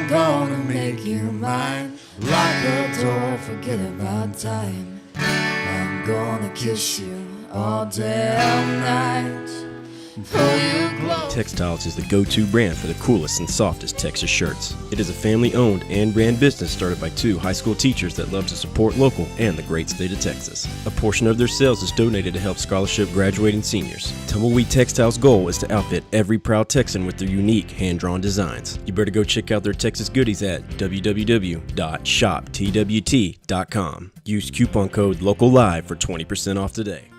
I'm gonna make you mine. Lock the door, forget about time. I'm gonna kiss you all damn night. Pull you close. Textiles is the go-to brand for the coolest and softest Texas shirts. It is a family-owned and ran business started by two high school teachers that love to support local and the great state of Texas. A portion of their sales is donated to help scholarship graduating seniors. Tumbleweed Textiles' goal is to outfit every proud Texan with their unique hand-drawn designs. You better go check out their Texas goodies at www.shoptwt.com. Use coupon code LOCALLIVE for 20% off today.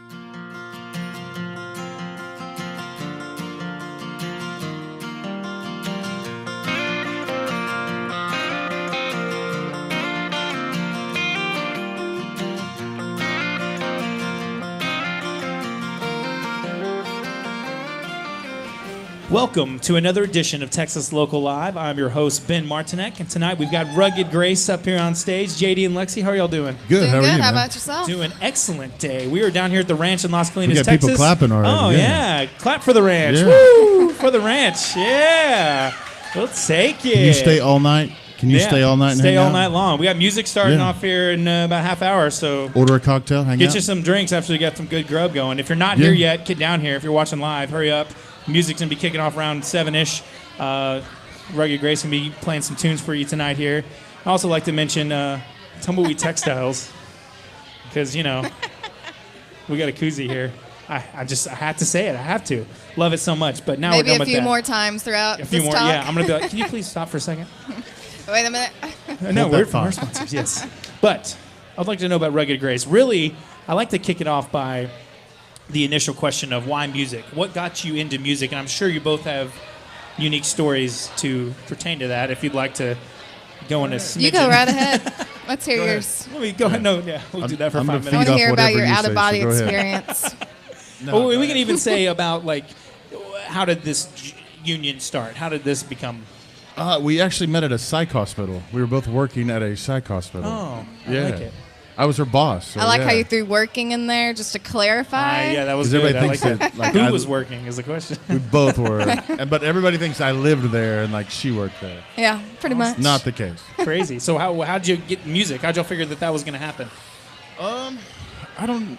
Welcome to another edition of Texas Local Live. I'm your host, Ben Martinek, and tonight we've got Rugged Grace up here on stage. JD and Lexi, how are y'all doing? Good. Doing How are good. you, How man? about yourself? Doing excellent day. We are down here at the ranch in Las Colinas, We got Texas. people clapping already. Oh, yeah. Clap for the ranch. Yeah. Woo! For the ranch. Yeah. We'll take it. Can you stay all night? Can you stay all night and stay hang all out? night long. We got music starting Yeah. off here in about a half hour, so Order a cocktail, hang get out. you some drinks after you got some good grub going. If you're not here yet, get down here. If you're watching live, hurry up. Music's going to be kicking off around 7-ish. Rugged Grace can be playing some tunes for you tonight here. I also like to mention Tumbleweed Textiles because, you know, we got a koozie here. I had to say it. I have to. Love it so much. But now Maybe we're done a with few that. more times throughout A few this more. talk. Yeah, I'm going to be like, can you please stop for a second? Wait a minute. No, Hold we're that thought. we're sponsors, yes. But I'd like to know about Rugged Grace. Really, I like to kick it off by the initial question of why music? What got you into music? And I'm sure you both have unique stories to pertain to that. If you'd like to go into smidgen. You go right ahead. Let's hear Go ahead. yours. Let me go ahead. No, yeah, we'll do that for I'm 5 gonna I minutes. want feed to off hear about whatever your you say, out-of-body so go ahead. experience. Oh, we can even say about, like, how did this union start? How did this become? We actually met at a psych hospital. We were both working at a psych hospital. Oh, I yeah. like it. I was her boss. So I like yeah. how you threw working in there just to clarify. Yeah, that was 'Cause good. everybody I like thinks that. that, like, Who I- was working is the question. We both were. But everybody thinks I lived there and like she worked there. Yeah, pretty much. Not the case. Crazy. So how'd you get music? How'd y'all figure that was going to happen? I don't.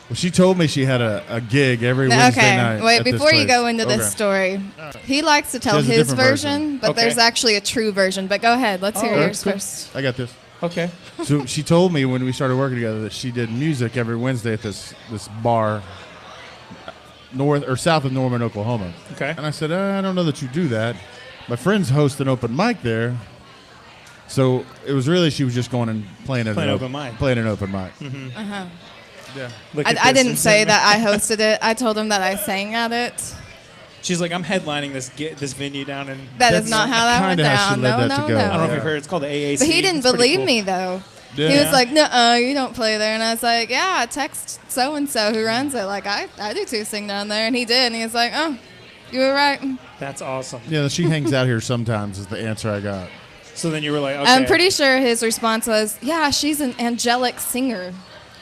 Well, she told me she had a gig every Wednesday night. Okay, wait, at this before you place. go into Okay. this story, he likes to tell has a his different version, version. but Okay. there's actually a true version. But go ahead, let's hear Oh, yours cool. first. I got this. Okay. So she told me when we started working together that she did music every Wednesday at this bar north or south of Norman, Oklahoma. Okay. And I said, I don't know that you do that. My friends host an open mic there. So it was really she was just going and playing at Playing an open mic. Playing an open mic. Uh-huh. Yeah. Look at I this didn't and say say- that I hosted it. I told him that I sang at it. She's like, I'm headlining this venue down in. That is That's not how that went kinda how down. she led No, that no, to go. no. I don't know if Yeah. you've heard. It's called the AAC. But he didn't It's pretty believe cool. me, though. Yeah. He was like, "No, you don't play there." And I was like, "Yeah, I text so and so who runs it. Like, I do too sing down there." And he did. And he was like, "Oh, you were right." That's awesome. Yeah, she hangs out here sometimes is the answer I got. So then you were like, okay. I'm pretty sure his response was, "Yeah, she's an angelic singer."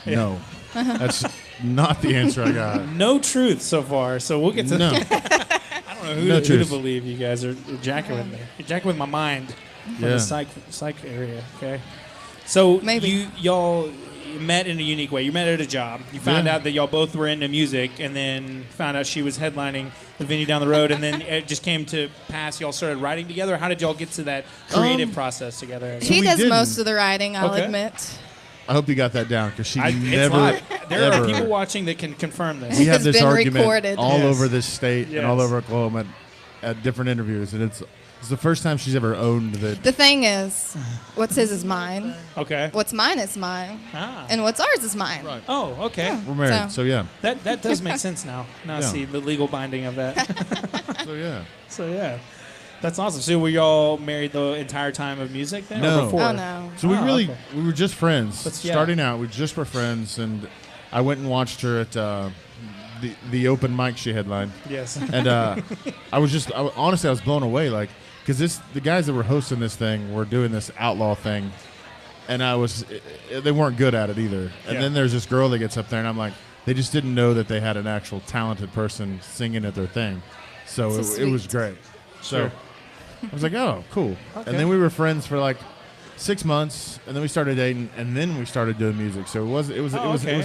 No. That's not the answer I got. No truth so far. So we'll get to. No. I don't know who, No who to truth. believe. You guys are jacking with me. You're jacking with my mind from Yeah. the psych area. Okay. So Maybe. y'all met in a unique way. You met at a job. You found Yeah. out that y'all both were into music, and then found out she was headlining the venue down the road, and then it just came to pass. Y'all started writing together. How did y'all get to that creative process together? He we does didn't. most of the writing, I'll Okay. admit. I hope you got that down because she It's never. live. There ever, are people watching that can confirm this. We have It's this been argument recorded. all Yes. over this state and all Yes. over Oklahoma at different interviews, and it's the first time she's ever owned that. The thing is, what's his is mine. Okay. What's mine is mine. Ah. And what's ours is mine. Right. Oh, okay. We're married, So- so yeah, That does make sense now. Now I Yeah. see the legal binding of that. so yeah. So yeah, that's awesome. So were y'all married the entire time of music then? No. Or before? Oh, no. So we Oh, really okay. we were just friends. But, yeah. Starting out, we just were friends, and I went and watched her at the open mic she headlined, Yes. and honestly I was blown away, like because the guys that were hosting this thing were doing this outlaw thing, and they weren't good at it either. And Yeah. then there's this girl that gets up there, and I'm like, they just didn't know that they had an actual talented person singing at their thing, so So it was sweet. great. So Sure. I was like, oh, cool. Okay. And then we were friends for like 6 months, and then we started dating, and then we started doing music. So it was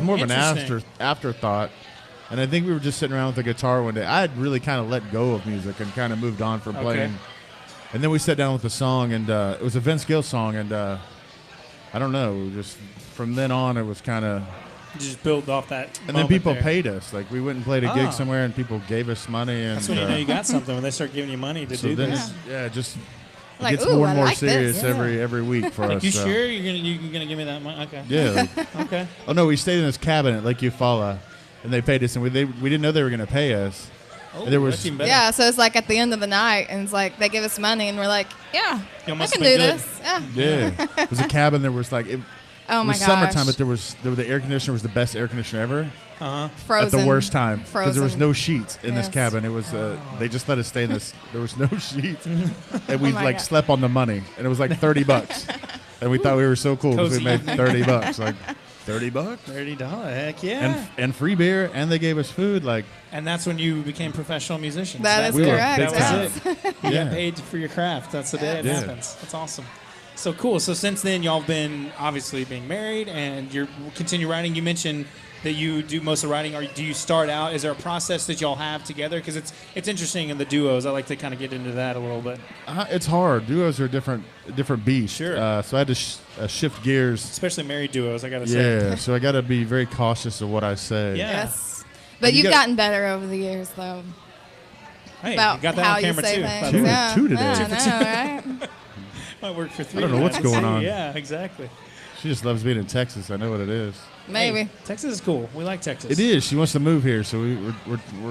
more of an Interesting. afterthought. And I think we were just sitting around with a guitar one day. I had really kind of let go of music and kind of moved on from playing. And then we sat down with a song, and it was a Vince Gill song, and I don't know, just from then on, it was kind of. You just build off that. And then moment people there. paid us. Like we went and played a Ah. gig somewhere, and people gave us money. And That's when you know you got something, when they start giving you money to so do then, this. just Like, it gets ooh, more I and more like this. serious Yeah. every week for Like, us. you so. sure you're gonna give me that money? Okay. Yeah. Okay. Oh no, we stayed in this cabin at Lake Eufaula, and they paid us, and we didn't know they were going to pay us. Oh, There was- that's even better. Yeah, so it's like at the end of the night, and it's like they give us money, and we're like, yeah, Y'all I must can have do been good. this. Yeah. Yeah, it was a cabin. There was like it Oh my was gosh. summertime, but the air conditioner was the best air conditioner ever. Frozen. At the worst time because there was Frozen. no sheets in this Yes. cabin. It was they just let us stay in this. There was no sheets, and we Oh my like God. slept on the money, and it was like $30, and we thought we were so cool because we Cozy made evening. $30, like $30, $30. Heck yeah. and free beer, and they gave us food. Like And that's when you became professional musicians. That is We were correct. big That time. was it. You Yeah. got paid for your craft. That's the day it Yeah. happens. That's awesome. So cool. So since then, y'all have been obviously being married, and you continue writing. You mentioned that you do most of the writing. Or do you start out? Is there a process that y'all have together? Because it's interesting in the duos. I like to kind of get into that a little bit, it's hard. Duos are a different beast. Sure. So I had to shift gears. especially married duos. I gotta say. Yeah. So I got to be very cautious of what I say. Yeah. Yes. But And you you've got- gotten better over the years, though, Hey, about you got that how on camera you say too. things. by the way. Yeah. Two today. Yeah, I know, right? Might work for 3. I don't know what's tonight. going Let's see. on. Yeah, exactly. She just loves being in Texas. I know what it is. Maybe. Hey, Texas is cool. We like Texas. It is. She wants to move here, so we're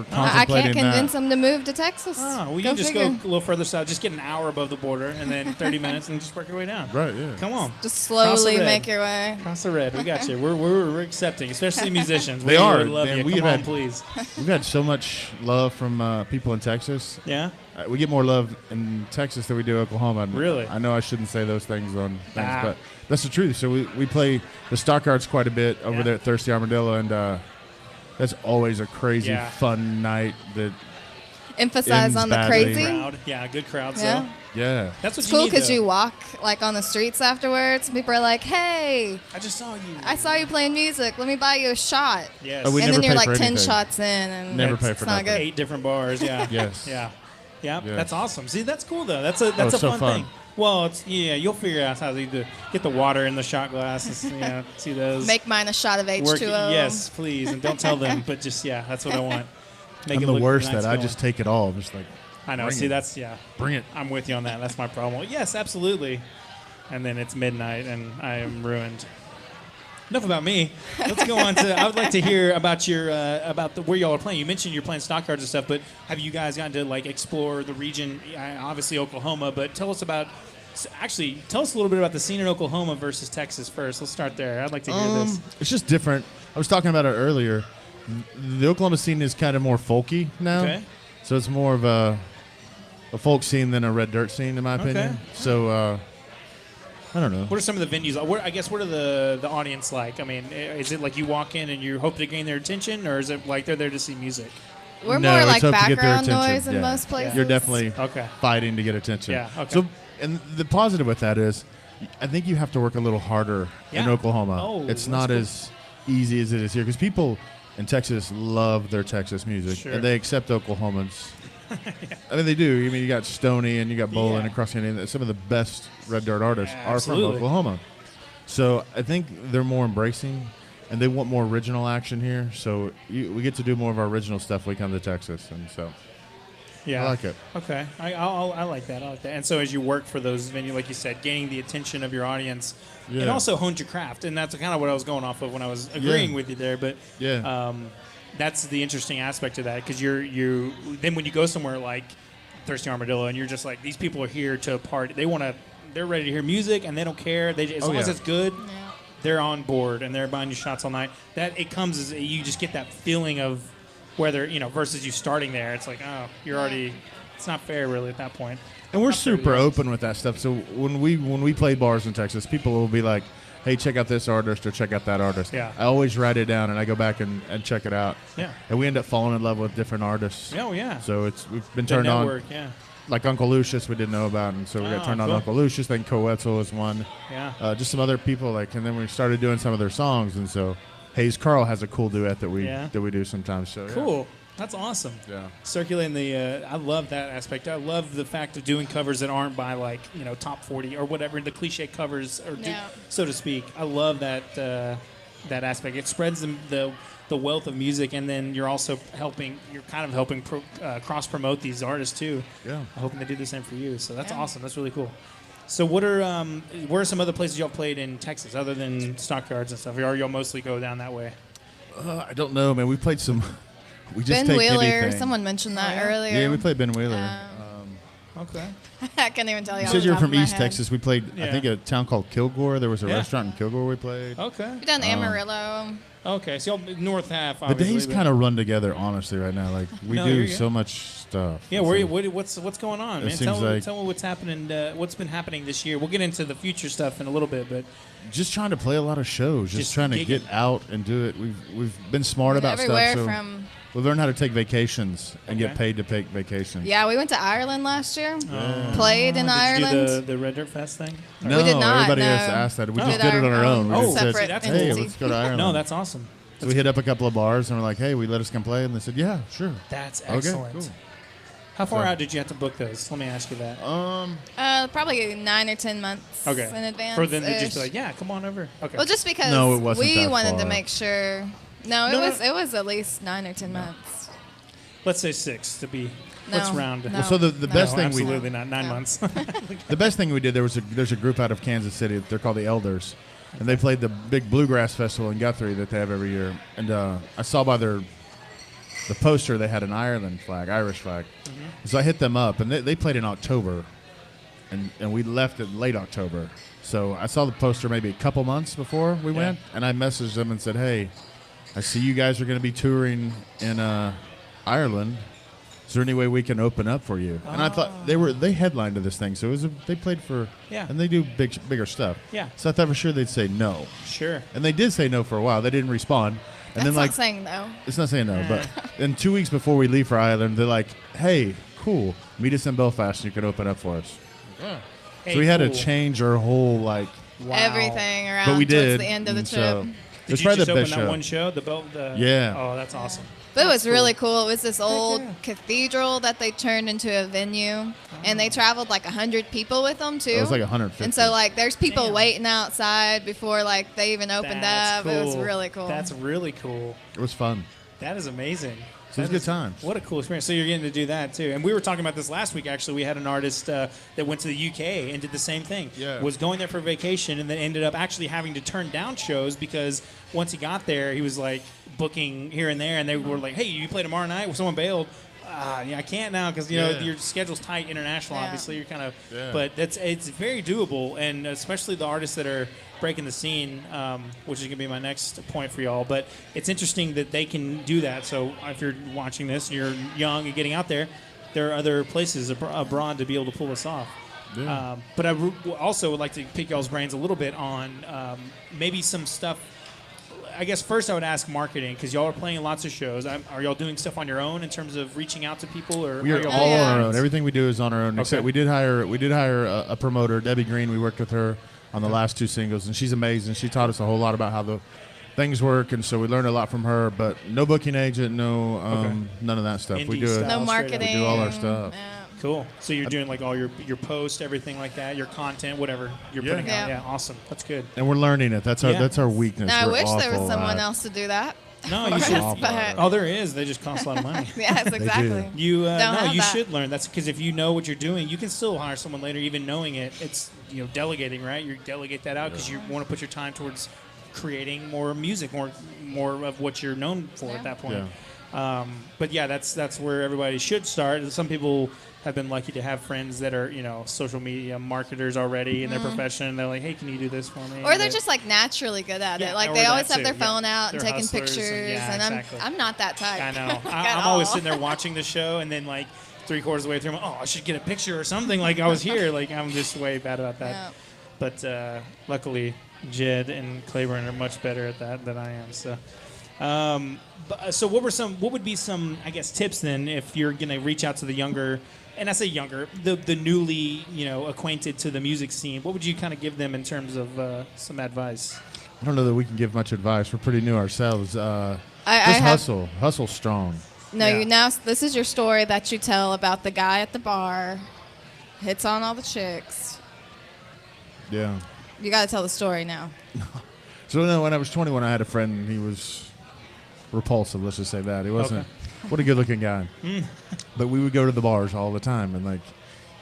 I contemplating can't convince that. them to move to Texas. Oh, well, you Go can just figure. go a little further south. Just get an hour above the border, and then 30 minutes, and just work your way down. Right. Yeah. Come on. Just Cross the slowly red. make your way. Cross the red. We got you. We're accepting, especially musicians. They we are. love Man, you. we Come have on, had- please. We've had so much love from people in Texas. Yeah. We get more love in Texas than we do Oklahoma. And Really? I know I shouldn't say those things on things, Ah. but that's the truth. So we play the Stockyards quite a bit over Yeah. there at Thirsty Armadillo, and that's always a crazy, Yeah. fun night. That Emphasize Ends on the badly. crazy. Crowd. Yeah, good crowd. Yeah. So yeah, that's what It's you cool need. because though. you walk like on the streets afterwards. And people are like, "Hey, I just saw you. I saw you playing music. Let me buy you a shot." Yes. Oh, we and never then you're pay like for 10 anything. shots in, and Never it's, pay it's for not nothing. good. 8 different bars. Yeah. Yes. Yeah. Yeah. Yes. That's awesome. See, that's cool though. That's a it's so fun fun. thing. Well, it's you'll figure out how to get the water in the shot glasses. See those. Make mine a shot of H2O. Work, yes, please, and don't tell them. But just that's what I want. Make I'm it the look worst nice at. I going. just take it all. I'm just like, I know. bring See, it. that's bring it. I'm with you on that. That's my problem. Yes, absolutely. And then it's midnight, and I am ruined. Enough about me. Let's go on to. I would like to hear about your where y'all are playing. You mentioned you're playing Stockyards and stuff, but have you guys gotten to like explore the region? Obviously Oklahoma, but tell us about. Actually, tell us a little bit about the scene in Oklahoma versus Texas first. Let's start there. I'd like to hear this. It's just different. I was talking about it earlier. The Oklahoma scene is kind of more folky now. Okay. So it's more of a folk scene than a red dirt scene, in my opinion. Okay. So I don't know. What are some of the venues? I guess what are the audience like? I mean, is it like you walk in and you hope to gain their attention, or is it like they're there to see music? We're No, more it's like hope to get their background attention. noise in Yeah. most places. You're definitely Okay. fighting to get attention. Yeah, okay. So, and the positive with that is, I think you have to work a little harder in Yeah. Oklahoma. Oh, it's that's not cool. as easy as it is here because people in Texas love their Texas music Sure. and they accept Oklahomans. I mean, they do. I mean, you got Stoney and you got Bolin Yeah. and Cross Canyon. Some of the best red dirt artists Yeah, are absolutely. from Oklahoma. So I think they're more embracing, and they want more original action here. So we get to do more of our original stuff when we come to Texas, and so Yeah, I like it. Okay, I like that. I like that. And so as you work for those venues, like you said, gaining the attention of your audience, and Yeah. also honed your craft, and that's kind of what I was going off of when I was agreeing with you there. But Yeah. that's the interesting aspect of that because you then when you go somewhere like Thirsty Armadillo and you're just like these people are here to party. They're ready to hear music and they don't care. As long as yeah. it's good. Yeah. They're on board and they're buying you shots all night. That it comes as you just get that feeling of whether versus you starting there. It's like you're already. It's not fair really at that point. And we're Not fair to super the artist. open with that stuff. So when we play bars in Texas, people will be like, "Hey, check out this artist or check out that artist." Yeah. I always write it down and I go back and check it out. Yeah. And we end up falling in love with different artists. Oh yeah. So we've been The turned on. network. Yeah. like Uncle Lucius we didn't know about, and so we got turned on to cool. Uncle Lucius. Then Coetzel was one. Yeah. Just some other people like, and then we started doing some of their songs, and so Hayes Carl has a cool duet that we do sometimes. So Cool. That's awesome. Yeah. Circulating the, I love that aspect. I love the fact of doing covers that aren't by like, top 40 or whatever, the cliche covers, or so to speak. I love that that aspect. It spreads the wealth of music, and then you're also helping cross promote these artists too. Yeah. I'm hoping they do the same for you. So that's awesome. That's really cool. So where are some other places y'all played in Texas other than Stockyards and stuff? Or y'all mostly go down that way? I don't know, man. We played some. We just Ben take Wheeler, anything. someone mentioned that earlier. Yeah, we played Ben Wheeler. Okay. I can't even tell you. You off said the you were top from of my East head. Texas. We played, I Yeah. think, a town called Kilgore. There was a Yeah. restaurant in Kilgore we played. Okay. We've done Amarillo. Okay. So y'all north half. The Obviously, days but- kind of run together, honestly, right now. Like we No, do you're good. so much stuff. Yeah, what's going on, It man? seems like- Tell me what's happening. What's been happening this year? We'll get into the future stuff in a little bit, but Just trying to play a lot of shows, just trying to gigging. get out and do it. We've been smart about Everywhere stuff. So from. we learned how to take vacations and Okay. get paid to take vacations. Yeah, we went to Ireland last year. Played in did Ireland. you do the Red Dirt Fest thing? No, We did not, everybody no. has asked that. We Oh. just Did did it on our own. We own just said, separate that's hey, entity. let's go to Ireland. No, that's awesome. So we hit up a couple of bars and we're like, hey, we let us come play? And they said, yeah, sure. That's Okay, excellent. cool. How far So- out did you have to book those? Let me ask you that. Probably 9 or 10 months Okay. in advance. For them to just be like, yeah, come on over. Okay. Well, just because No, it wasn't we that wanted to far. make sure. No, No, it was at least 9 or 10 months. Let's say 6 to be. No, Let's round. no, Well, so the no. best No, thing we absolutely not 9 No. months. The best thing we did, there's a group out of Kansas City. They're called the Elders, and they played the big bluegrass festival in Guthrie that they have every year. And I saw by the poster they had an Irish flag. So I hit them up, and they played in October, and we left in late October. So I saw the poster maybe a couple months before we went, and I messaged them and said, hey, I see you guys are going to be touring in Ireland. Is there any way we can open up for you? And I thought they headlined to this thing, so they played for and they do bigger stuff. Yeah. So I thought for sure they'd say no, Sure. and they did say no for a while. They didn't respond, and That's then not saying no. it's not saying no, but then 2 weeks before we leave for Ireland, they're like, hey, cool, meet us in Belfast, and you can open up for us. So we had to change our whole Wow. Everything around but we did. towards the end of the and trip. so it Did was you probably just the open best that show. one show? The Yeah. Oh, that's awesome. But it was That's really cool. cool. It was this old cathedral that they turned into a venue, and they traveled like 100 people with them too. It was like 150. And so like there's people Damn. waiting outside before like they even opened That's up. It was cool. really cool. That's really cool. It was fun. That is amazing. So it was That good is- times. What a cool experience. So you're getting to do that too. And we were talking about this last week, actually. We had an artist that went to the UK and did the same thing. Yeah. Was going there for vacation and then ended up actually having to turn down shows because once he got there, he was like booking here and there. And they were like, hey, you play tomorrow night? Well, someone bailed. Yeah, I can't now because know Yeah. your schedule's tight international. Yeah. Obviously, you're kind of, Yeah. but it's very doable, and especially the artists that are breaking the scene, which is gonna be my next point for y'all. But it's interesting that they can do that. So if you're watching this, and you're young and getting out there, there are other places abroad to be able to pull this off. Yeah. But I also would like to pick y'all's brains a little bit on maybe some stuff. I guess first I would ask marketing because y'all are playing lots of shows. Are y'all doing stuff on your own in terms of reaching out to people, or We are y'all all yeah. on our own. Everything we do is on our own. Except Okay. we did hire a promoter, Debbie Green. We worked with her on the last 2 singles, and she's amazing. She taught us a whole lot about how the things work, and so we learned a lot from her. But no booking agent, no none of that stuff. Indie we do stuff. it. no straight up. marketing. We do all our stuff. Yeah. Cool. So you're doing like all your post, everything like that, your content, whatever you're Yeah. putting out. Yeah. Yeah, awesome. That's good. And we're learning it. That's our Yeah. weakness. Now, I We're wish there was awful someone at- else to do that. No, you should. Awful at it. Oh, there is. They just cost a lot of money. Yes, exactly. You Don't no, have you that. should learn. That's because if you know what you're doing, you can still hire someone later, even knowing it. It's delegating, right? You delegate that out because you want to put your time towards creating more music, more of what you're known for Yeah. at that point. But yeah, that's where everybody should start. Some people have been lucky to have friends that are social media marketers already in their profession. And they're like, hey, can you do this for me? Mm-hmm. Or they're just like naturally good at Yeah, it. Like or they always that have their too, yeah. phone out and They're taking hustlers pictures, and- yeah, and exactly. I'm not that type. I know. At I'm always all. sitting there watching the show, and then like 3/4 of the way through, I'm like, oh, I should get a picture or something. Like I was here. Like I'm just way bad about that. Yeah. But luckily, Jed and Claiborne are much better at that than I am. So, so what would be some, I guess, tips then if you're gonna reach out to the younger and I say younger, the newly acquainted to the music scene, what would you kind of give them in terms of some advice? I don't know that we can give much advice. We're pretty new ourselves. Just have- hustle strong. No, Yeah. this is your story that you tell about the guy at the bar, hits on all the chicks. Yeah. You got to tell the story now. So no, when I was 21, I had a friend. And he was repulsive. Let's just say that he wasn't. Okay. What a good-looking guy. But we would go to the bars all the time, and like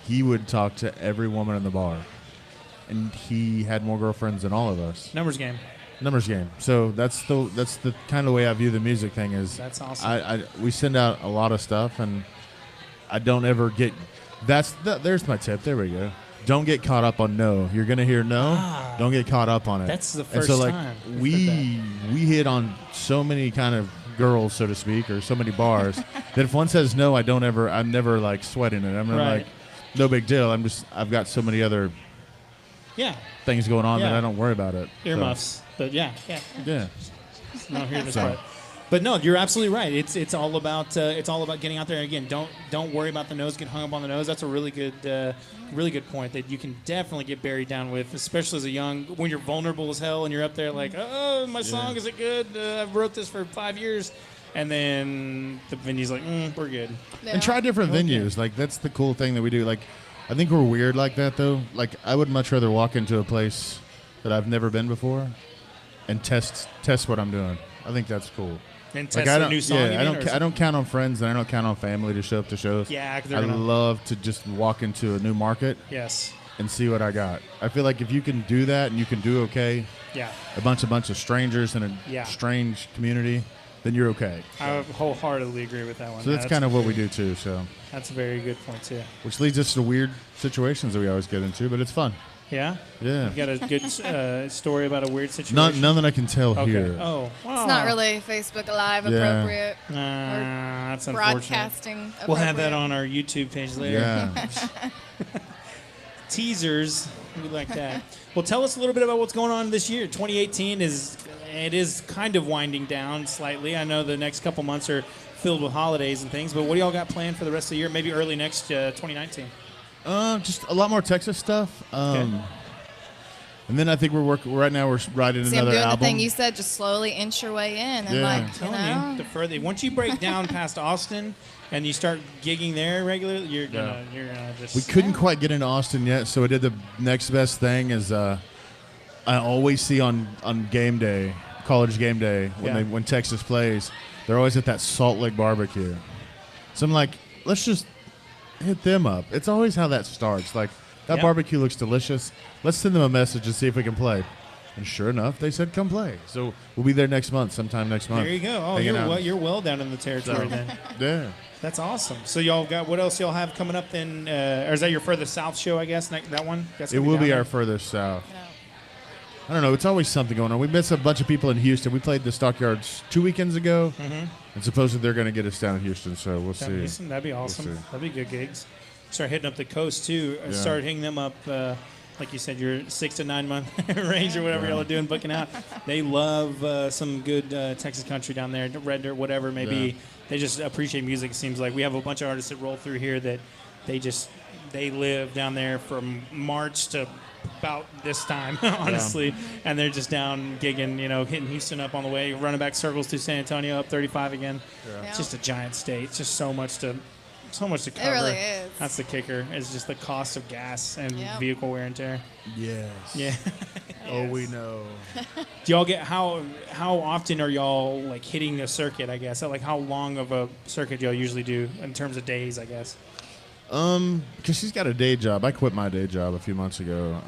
he would talk to every woman in the bar, and he had more girlfriends than all of us. Numbers game. Numbers game. So that's the kind of way I view the music thing is. That's awesome. We send out a lot of stuff, and I don't ever get. There's my tip. There we go. Don't get caught up on no. You're gonna hear no. Don't get caught up on it. That's the And first so like time I've we hit on so many kind of girls, so to speak, or so many bars that if one says no, I'm never like sweating it. I'm never Right. like, no big deal. I've got so many other Yeah, things going on that Yeah. I don't worry about it. So, earmuffs. But yeah. yeah. Not here this So- part. But no, you're absolutely right. It's all about getting out there. And again, don't worry about the nose. Get hung up on the nose. That's a really good point that you can definitely get buried down with, especially as a young when you're vulnerable as hell and you're up there like, oh, my song is it good? I wrote this for 5 years, and then the venue's like, we're good. Yeah. And try different venues. Like that's the cool thing that we do. Like I think we're weird like that though. Like I would much rather walk into a place that I've never been before and test what I'm doing. I think that's cool. And Like test I a don't, new song. yeah, you mean, I don't count on friends and I don't count on family to show up to shows. Yeah, 'cause I they're gonna- love to just walk into a new market Yes. and see what I got. I feel like if you can do that and you can do okay, Yeah. a bunch of strangers in a Yeah. strange community, then you're okay. I wholeheartly agree with that one. So that's kind of what we do too. So, That's a very good point too. which leads us to weird situations that we always get into, but it's fun. Yeah. Yeah. You got a good story about a weird situation. None that I can tell Okay. here. Oh. It's not really Facebook Live Yeah. appropriate. That's unfortunate. Broadcasting appropriate. We'll have that on our YouTube page later. Yeah. Teasers, we like that. Well, tell us a little bit about what's going on this year. 2018 is kind of winding down slightly. I know the next couple months are filled with holidays and things, but what do y'all got planned for the rest of the year? Maybe early next 2019. Just a lot more Texas stuff. Okay. And then I think we're writing See, I'm another doing album. the thing you said, just slowly inch your way in, and Yeah. like, I'm you telling know, you, the further once you break down past Austin and you start gigging there regularly, you're gonna just. We couldn't quite get into Austin yet, so I did the next best thing is I always see on game day, college game day, when Texas plays, they're always at that Salt Lake barbecue. So I'm like, let's just hit them up. It's always how that starts. Like that Yeah. barbecue looks delicious. Let's send them a message and see if we can play. And sure enough, they said come play. So we'll be there sometime next month. There you go. Oh, hanging out. you're well down in the territory then. Yeah. That's awesome. So y'all got what else y'all have coming up then? Or is that your further south show? I guess that one. That's It gonna will be down our there? furthest south. I don't know. It's always something going on. We met a bunch of people in Houston. We played the Stockyards 2 weekends ago, and supposedly they're going to get us down in Houston. So we'll see. Houston, that'd be awesome. see. That'd be good gigs. Start hitting up the coast too. Start hitting them up. Like you said, your 6 to 9 month range or whatever y'all are doing, booking out. They love some good Texas country down there, Red Dirt, whatever it may be. Yeah. They just appreciate music. It seems like we have a bunch of artists that roll through here that they live down there from March to about this time, honestly, and they're just down gigging, hitting Houston up on the way, running back circles to San Antonio, up 35 again. Yeah. It's just a giant state. It's just so much to cover. really is. That's the kicker. Is just the cost of gas and Yep. vehicle wear and tear. Yes. Yeah. Oh, we know. Do y'all get how often are y'all like hitting a circuit? I guess like how long of a circuit do y'all usually do in terms of days? I guess. Because she's got a day job. I quit my day job a few months ago.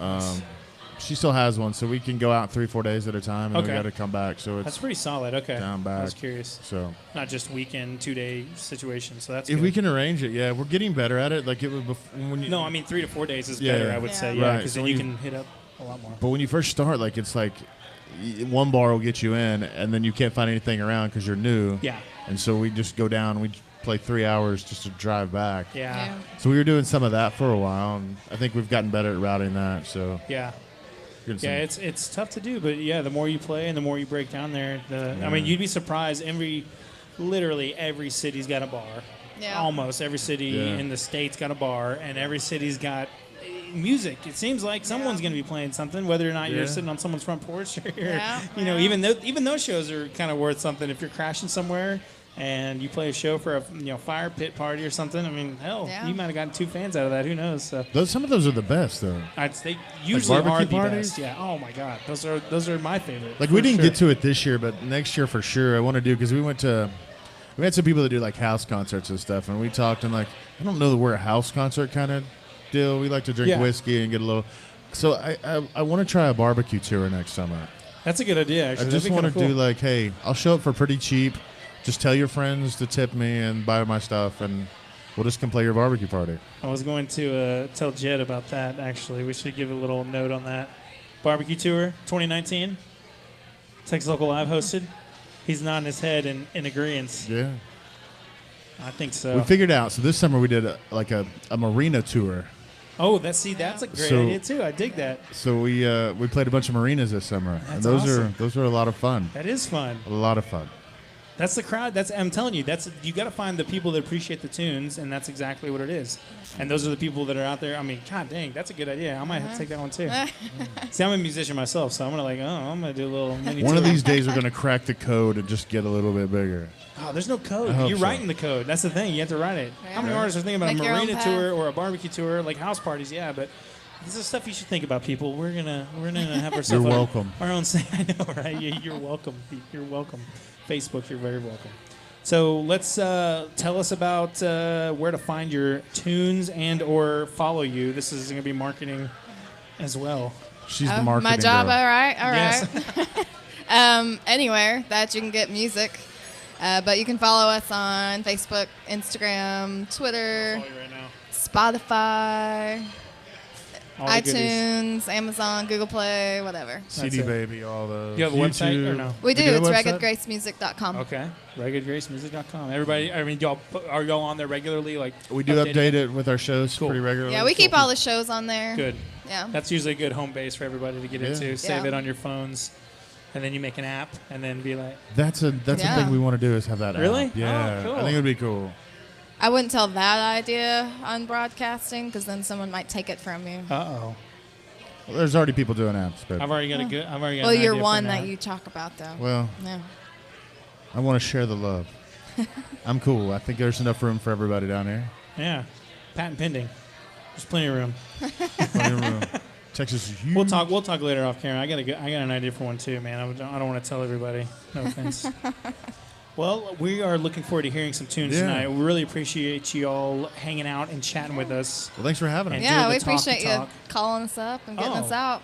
She still has one, so we can go out 3-4 days at a time, and then we Okay. got to come back. So That's it's pretty solid. Okay. down back. I was curious. So Not just weekend, 2-day situation. So that's if good. we can arrange it, yeah, we're getting better at it. Like it was when you. No, I mean 3 to 4 days is Yeah. better. I would Yeah. say, yeah, Right, because so then you when can hit up a lot more. But when you first start, like it's like one bar will get you in, and then you can't find anything around because you're new. Yeah. And so we just go down. We play 3 hours just to drive back. Yeah. Yeah. So we were doing some of that for a while, and I think we've gotten better at routing that. So Yeah. getting Yeah, some- it's tough to do, but yeah, the more you play and the more you break down there, I mean, you'd be surprised. Literally every city's got a bar. Yeah. almost every city Yeah. in the state's got a bar, and every city's got music. It seems like someone's going to be playing something, whether or not you're Yeah. sitting on someone's front porch or Yeah, you know, yeah. even those shows are kind of worth something if you're crashing somewhere and you play a show for a fire pit party or something. I mean, hell, Yeah. you might have gotten 2 fans out of that. Who knows? So Some of those are the best though. they usually are barbecue the parties? best. Yeah. Oh my God, those are my favorite. Like for we didn't sure. get to it this year, but next year for sure I want to do because we had some people that do like house concerts and stuff, and we talked and like I don't know that we're a house concert kind of deal. We like to drink Yeah. whiskey and get a little. So I want to try a barbecue tour next summer. That's a good idea. Actually, I just want to do like, hey, I'll show up for pretty cheap. Just tell your friends to tip me and buy my stuff, and we'll just come play your barbecue party. I was going to tell Jed about that. Actually, we should give a little note on that. Barbecue tour 2019. Texas Local Live hosted. He's nodding his head in agreement. Yeah. I think so. We figured out. So this summer we did a marina tour. Oh, that's a great So- idea too. I dig that. So we played a bunch of marinas this summer, and That's awesome. those are a lot of fun. That is fun. A lot of fun. That's the crowd. I'm telling you. You got to find the people that appreciate the tunes, and that's exactly what it is. And those are the people that are out there. I mean, God dang, that's a good idea. I might have to take that one too. See, I'm a musician myself, so I'm gonna do a little mini. One of tour. these days we're gonna crack the code and just get a little bit bigger. Oh, there's no code. I hope You're so. writing the code. That's the thing. You have to write it. How many Yeah. artists are thinking about Make a your own marina path. tour or a barbecue tour, like house parties? Yeah, but this is stuff you should think about, people. We're gonna have ourselves You're welcome. our own say. I know, right? You're welcome. You're welcome. Facebook, you're very welcome. So let's tell us about where to find your tunes and or follow you. This is going to be marketing as well. She's the Oh, marketing my job, girl. all right. Yes. Anywhere that you can get music. But you can follow us on Facebook, Instagram, Twitter, Follow you right now. Spotify, All the goodies. iTunes, Amazon, Google Play, whatever. CD That's it. Baby, all those. You have a website or YouTube. no? We do. You It's a website? ruggedgracemusic.com. Okay. RuggedGraceMusic.com. Everybody, I mean, are y'all on there regularly? Like We do update it with our shows Cool. pretty regularly. Yeah, we keep all the shows on there. Good. Yeah. That's usually a good home base for everybody to get Yeah. into. Save Yeah. it on your phones, and then you make an app, and then be like, That's a Yeah. thing we want to do is have that. Really? App. Yeah, Oh, cool. I think it would be cool. I wouldn't tell that idea on broadcasting because then someone might take it from you. oh. Well, there's already people doing apps, but I've already got a good. I've already got. Well, an you're idea for one an that app. you talk about, though. well, Yeah. I want to share the love. I'm cool. I think there's enough room for everybody down here. Yeah. Patent pending. There's plenty of room. Plenty of room. Texas is huge. We'll talk. We'll talk later off camera. I got an idea for one too, man. I don't want to tell everybody. No offense. Well, we are looking forward to hearing some tunes Yeah. tonight. We really appreciate you all hanging out and chatting with us. Well, thanks for having us. And Yeah, doing we the talk appreciate the you talk. calling us up and getting Oh. us out.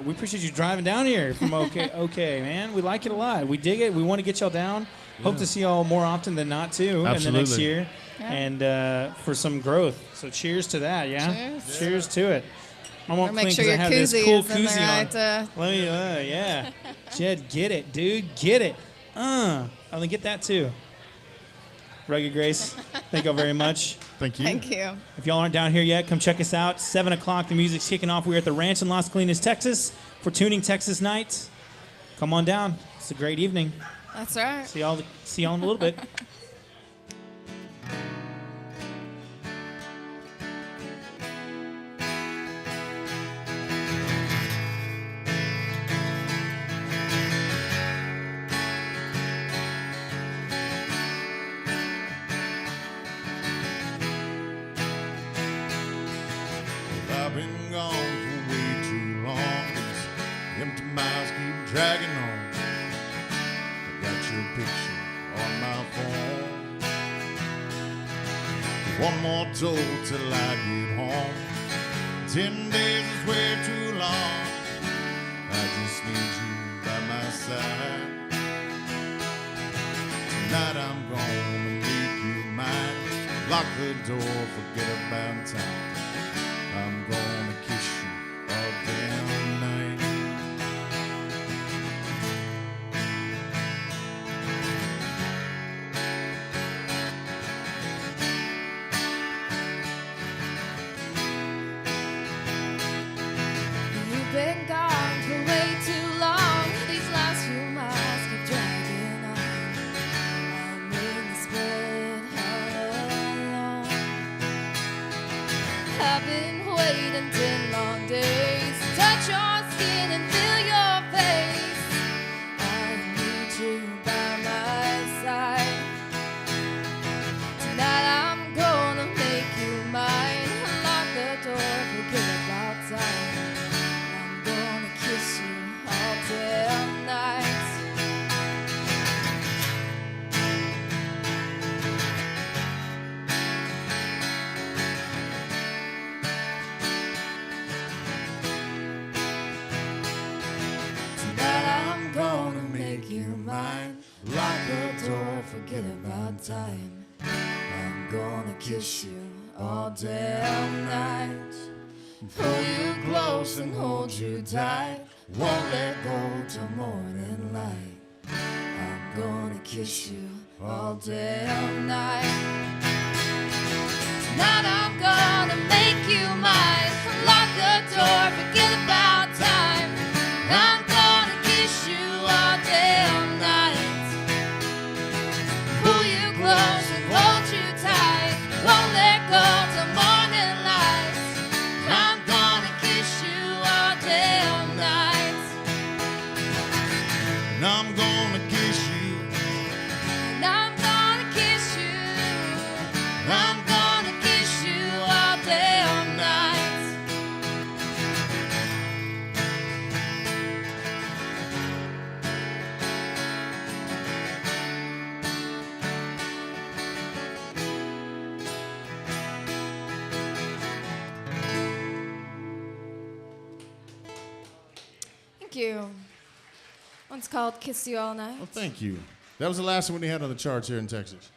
We appreciate you driving down here from OK, man. We like it a lot. We dig it. We want to get y'all down. Hope to see y'all more often than not, too, in the next Absolutely. year. Yeah. And for some growth. So cheers to that, yeah? Cheers. Cheers to it. I won't Or make clean sure 'cause I your have this koozie cool is in the koozie on. right. Let me, yeah. Jed, get it, dude. Get it. I'm going to get that, too. Rugged Grace, thank y'all very much. Thank you. Thank you. If y'all aren't down here yet, come check us out. 7 o'clock, the music's kicking off. We're at the Ranch in Las Colinas, Texas for Tuning Texas Night. Come on down. It's a great evening. That's right. See y'all in a little bit. I've been gone for way too long. These empty miles keep dragging on. I got your picture on my phone. One more toll till I get home. 10 days is way too long. I just need you by my side. Tonight I'm gonna make you mine. Lock the door, forget about time. I'm gonna kiss you all damn night. You've been gone for way too long. These last few miles keep dragging on. I'm in the split forget about time. I'm gonna kiss you all damn night. Pull you close and hold you tight. Won't let go till morning light. I'm gonna kiss you all damn night. Tonight I'm gonna make you mine. Lock the door, forget about time. I'm gonna kiss you all damn night. Pull you close and hold you tight. Won't let go till morning light. I'm gonna kiss you all damn night. And I'm gonna kiss you. And I'm gonna kiss you. I'm gonna kiss you all damn night. Thank you. One's called Kiss You All Night. Well, thank you. That was the last one we had on the charts here in Texas.